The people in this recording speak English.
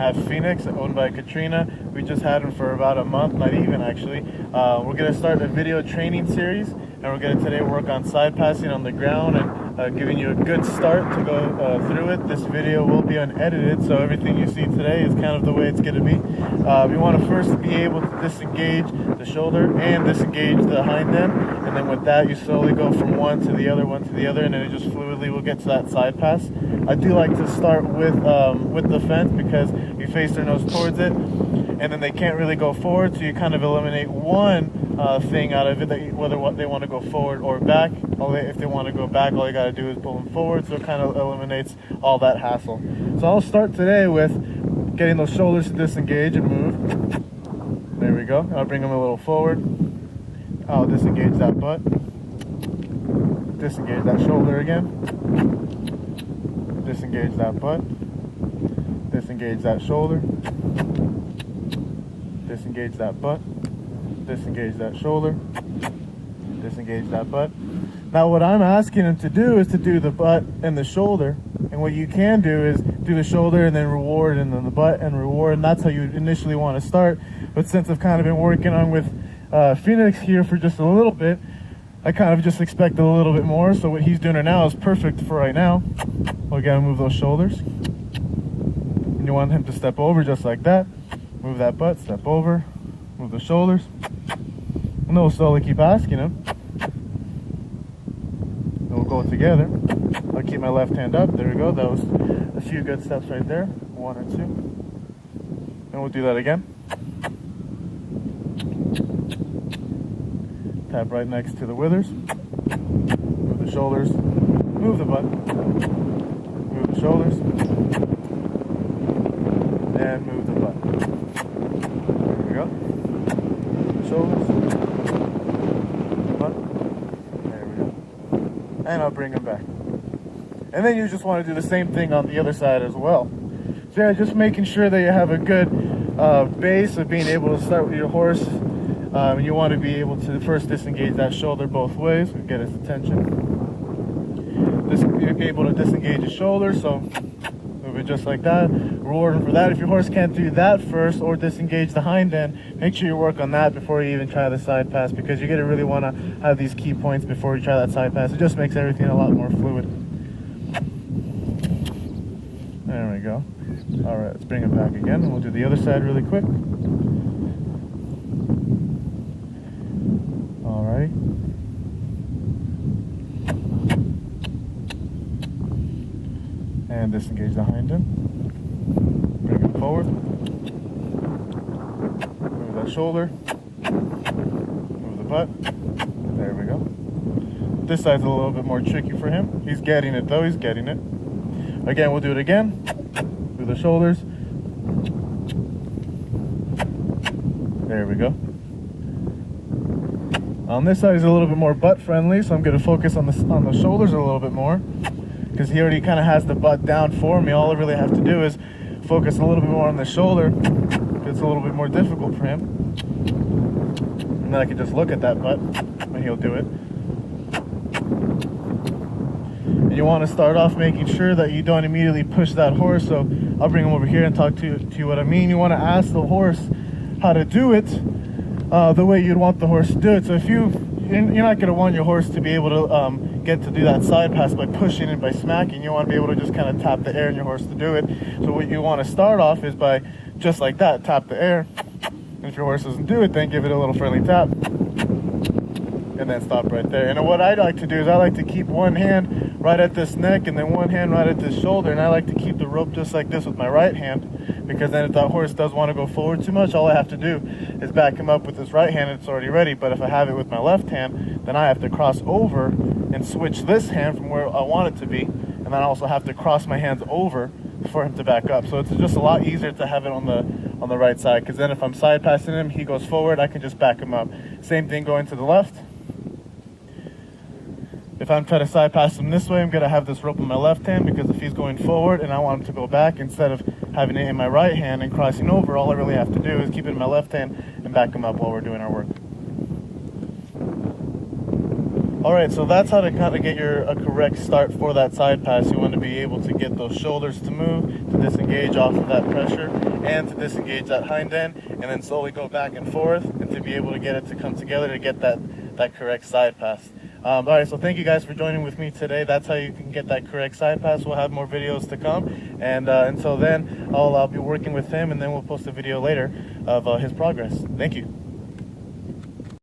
at Phoenix, owned by Katrina. We just had him for about a month, not even actually. We're going to start a video training series, and we're going to today work on side passing on the ground and giving you a good start to go through it. This video will be unedited, so everything you see today is kind of the way it's going to be. We want to first be able to disengage the shoulder and disengage the hind end, and then with that you slowly go from one to the other, and then it just fluidly will get to that side pass. I do like to start with the fence because you face their nose towards it, and then they can't really go forward, so you kind of eliminate one thing out of it, whether they want to go forward or back. If they want to go back, all you got to do is pull them forward, so it kind of eliminates all that hassle. So I'll start today with getting those shoulders to disengage and move. There we go. I'll bring them a little forward. I'll disengage that butt. Disengage that shoulder again. Disengage that butt. Disengage that shoulder. Disengage that butt. Disengage that shoulder. Disengage that butt. Now what I'm asking him to do is to do the butt and the shoulder, and what you can do is do the shoulder and then reward, and then the butt and reward, and that's how you initially want to start. But since I've kind of been working on with Phoenix here for just a little bit, I kind of just expect a little bit more, so what he's doing right now is perfect for right now. We gotta move those shoulders, and you want him to step over just like that. Move that butt, step over, move the shoulders, and then we'll slowly keep asking him. And we'll go together. I'll keep my left hand up. There we go. That was a few good steps right there. 1 or 2. And we'll do that again. Tap right next to the withers. Move the shoulders. Move the butt. Move the shoulders. And move the butt. There we go. Move the shoulders. Butt. There we go. And I'll bring them back. And then you just want to do the same thing on the other side as well. So yeah, just making sure that you have a good base of being able to start with your horse. You want to be able to first disengage that shoulder both ways and get his attention. You're able to disengage his shoulder, so move it just like that. Reward him for that. If your horse can't do that first or disengage the hind end, make sure you work on that before you even try the side pass, because you're going to really want to have these key points before you try that side pass. It just makes everything a lot more fluid. There we go. All right, let's bring it back again, and we'll do the other side really quick. All right. And disengage the hind end. Bring it forward. Move that shoulder. Move the butt. There we go. This side's a little bit more tricky for him. He's getting it though, he's getting it. Again, we'll do it again. Do the shoulders. There we go. On this side is a little bit more butt friendly, so I'm going to focus on the shoulders a little bit more, because he already kind of has the butt down for me. All I really have to do is focus a little bit more on the shoulder, because it's a little bit more difficult for him. And then I can just look at that butt, and he'll do it. And you want to start off making sure that you don't immediately push that horse. So I'll bring him over here and talk to you what I mean. You want to ask the horse how to do it the way you'd want the horse to do it. So if you're not going to want your horse to be able to get to do that side pass by pushing and by smacking. You want to be able to just kind of tap the air in your horse to do it. So what you want to start off is by just like that, tap the air. And if your horse doesn't do it, then give it a little friendly tap. And then stop right there. And what I like to do is I like to keep one hand right at this neck and then one hand right at this shoulder. And I like to keep the rope just like this with my right hand, because then if that horse does want to go forward too much, all I have to do is back him up with this right hand and it's already ready. But if I have it with my left hand, then I have to cross over and switch this hand from where I want it to be. And then I also have to cross my hands over for him to back up. So it's just a lot easier to have it on the right side, because then if I'm side passing him, he goes forward, I can just back him up. Same thing going to the left. If I'm trying to side pass him this way, I'm going to have this rope in my left hand, because if he's going forward and I want him to go back, instead of having it in my right hand and crossing over, all I really have to do is keep it in my left hand and back him up while we're doing our work. Alright, so that's how to kind of get a correct start for that side pass. You want to be able to get those shoulders to move, to disengage off of that pressure, and to disengage that hind end, and then slowly go back and forth, and to be able to get it to come together to get that correct side pass. All right, so thank you guys for joining with me today. That's how you can get that correct side pass. We'll have more videos to come, and until then, I'll be working with him, and then we'll post a video later of his progress. Thank you.